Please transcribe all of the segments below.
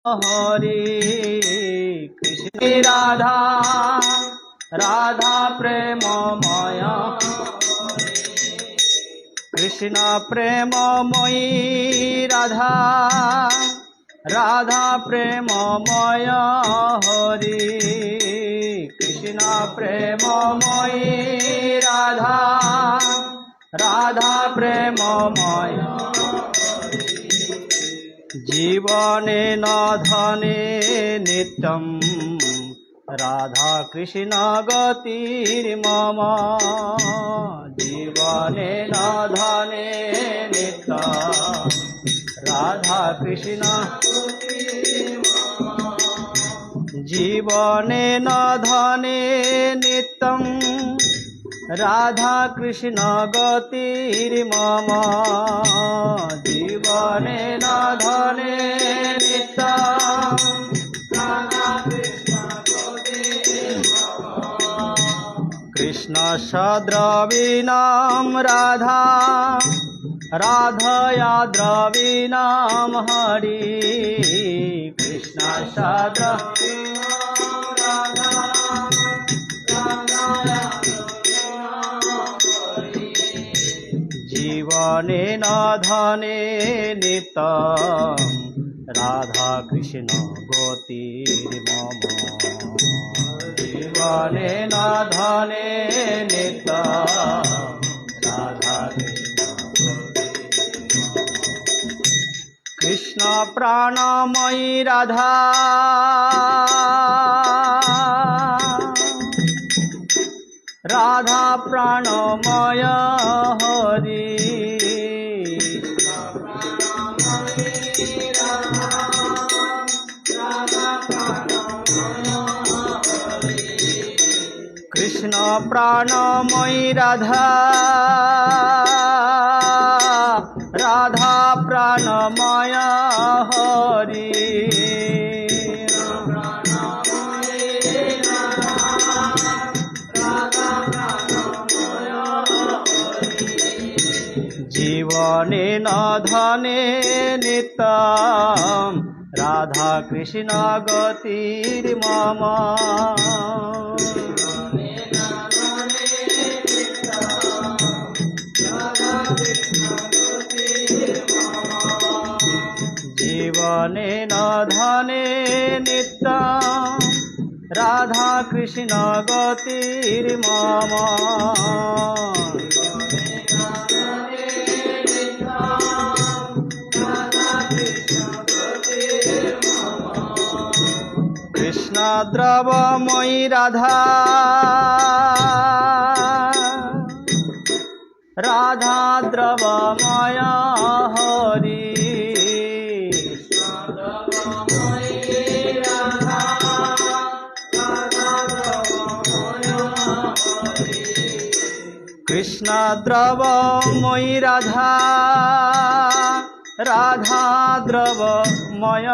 हरे कृष्ण राधा राधा प्रेममय कृष्ण प्रेममयी राधा राधा प्रेममय हरे कृष्ण प्रेममयी राधा राधा प्रेममय जीवने न धने नित्यं राधा कृष्ण गतिर्मम जीवने न धने नित्यं राधा कृष्ण जीवने न धने नित्यं राधा कृष्ण गतिर्मम जीवने न धने नित्यं राधा कृष्ण गतिर्मम कृष्ण सद्रवीणां राधा राधया द्रवीणां हरि कृष्ण सद्रवीणां राधा राधया जीवने न धने नित्यं राधा कृष्ण गतिर्मम जीवने न धने नित्यं राधा कृष्ण कृष्ण प्राणमयी राधा राधा प्राणमय हरि कृष्ण प्राणमयी राधा राधा प्राणमय हरि जीवने न धने नित्यं राधा कृष्ण गतिर्मम जीवने न धने नित्यं राधा कृष्ण गतिर्मम कृष्ण द्रवमयी राधा राधा द्रवमय हरि कृष्ण द्रवमयी राधा राधा द्रवमय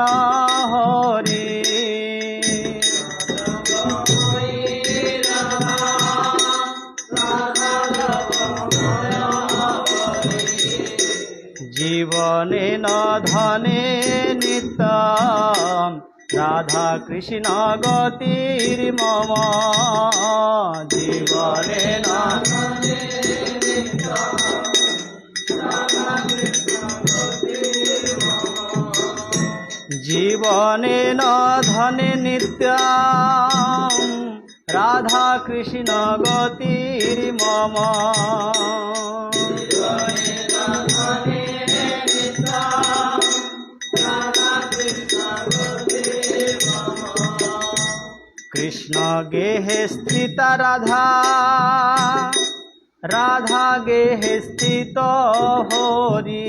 हरि जीवने न धने नित्यं राधा कृष्ण गतिर्मम जीवने न धने नित्यं राधा कृष्ण गतिर्मम जीवने न धने नित्यं राधा कृष्ण गतिर्मम कृष्ण गेहे स्थित राधा राधा गेहे स्थित हरि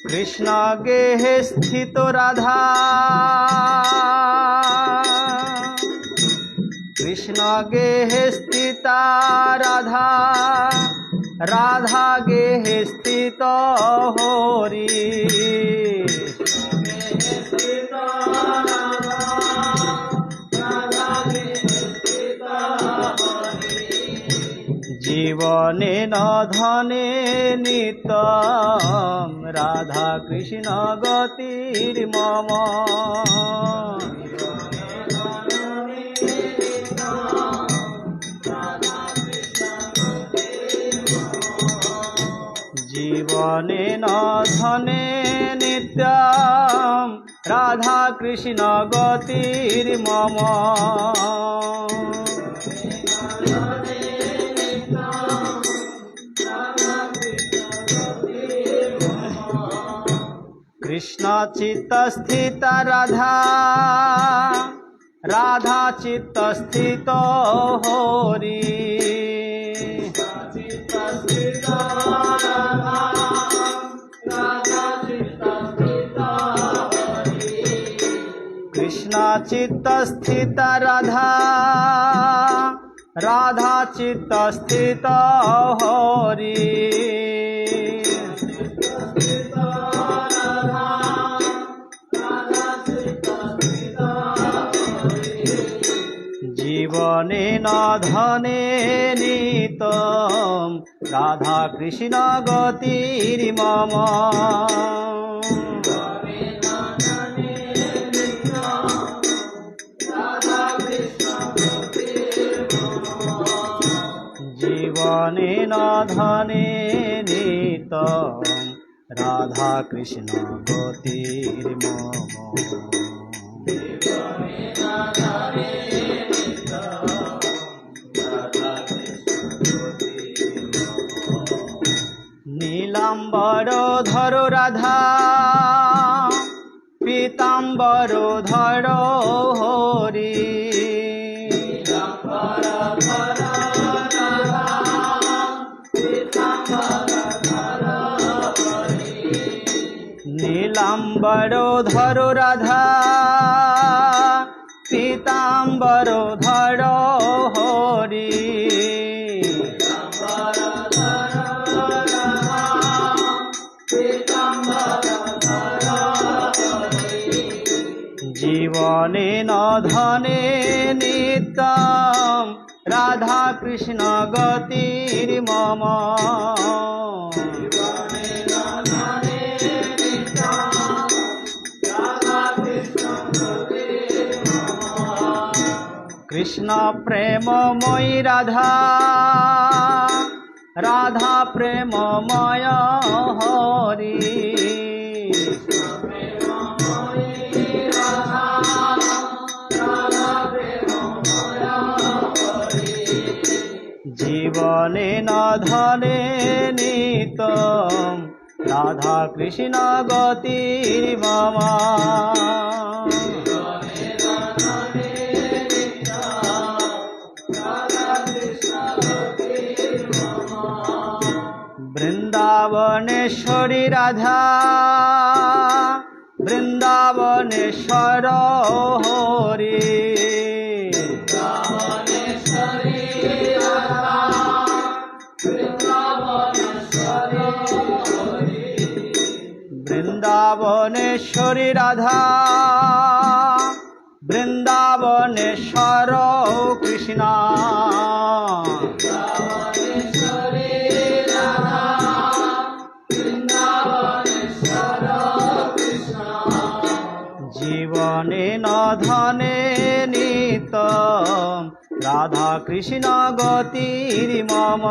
कृष्ण गेहे स्थित राधा कृष्ण गेहे स्थिता राधा राधा गेहे स्थित हरि জীবনে নধনে নিত্যম রাধা কৃষ্ণ গতির মম। জীবনে নধনে নিত্যম রাধা কৃষ্ণ গতির মম। কৃষ্ণ চিত্ত স্থিত রাধা, রাধা চিত্ত স্থিত হরি। কৃষ্ণ চিত্ত স্থিত রাধা, রাধা চিত্ত স্থিত হরি। জীবনে নধনে নিতম রাধা কৃষ্ণ গতির মম। জীবনে নধনে নিতম রাধা কৃষ্ণ গতির মম। নীলাম্বর ধর রাধা, পীতাম্বর ধর হরি। নীলাম্বর ধর রাধা, পীতাম্বর ধর হরি। জীবনে নধনে নিত্যম রাধা কৃষ্ণ গতির মম। কৃষ্ণ প্রেমময়ী রাধা, রাধা প্রেমময় হরি। জীবনে নধনে নিতম রাধা কৃষ্ণ গতির মম। বৃন্দাবনেশ্বরী রাধা, বৃন্দাবনেশ্বর হরি। বৃন্দাবনেশ্বরী রাধা, বৃন্দাবনেশ্বর কৃষ্ণ। জীবনে নধনে নিত্যম রাধা কৃষ্ণ গতির মম।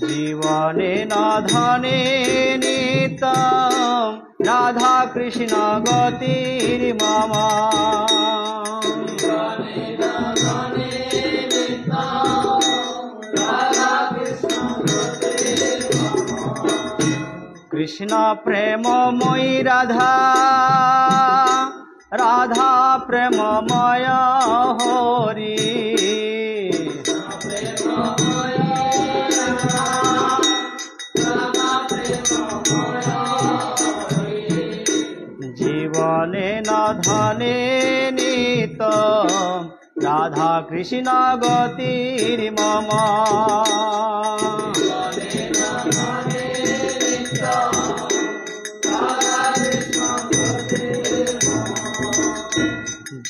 জীবনে নধনে নিত্যম রাধা কৃষ্ণ গতির মম। কৃষ্ণ প্রেমময়ী রাধা, রাধা প্রেমময় হরি। জীবনে নধনে নিত্যম রাধা কৃষ্ণ গতির মম।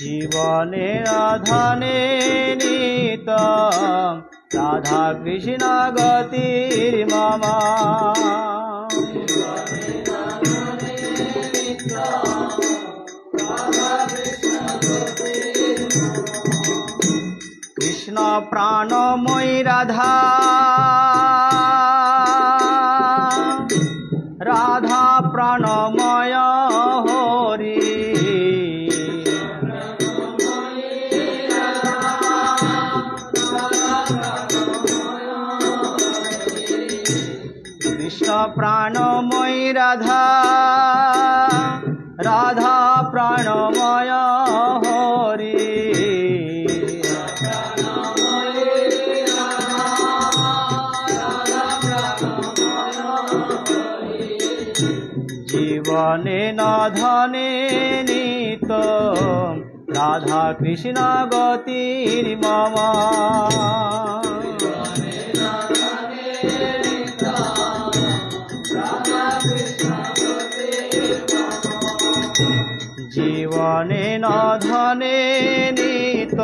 জীবনে রাধানে নিতম রাধা কৃষ্ণ গতির মম কৃষ্ণ প্রাণময়ী রাধা রাধা প্রাণময় হরি কৃষ্ণ প্রাণময়ী রাধা রাধা প্রাণময় হরি জীবনে নধনে নিত রাধা কৃষ্ণ গতির মম জীবনে নধনে নিত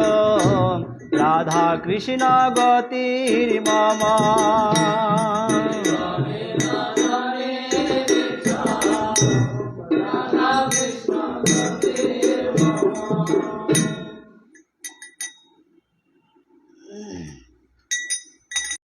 রাধা কৃষ্ণ গতির মম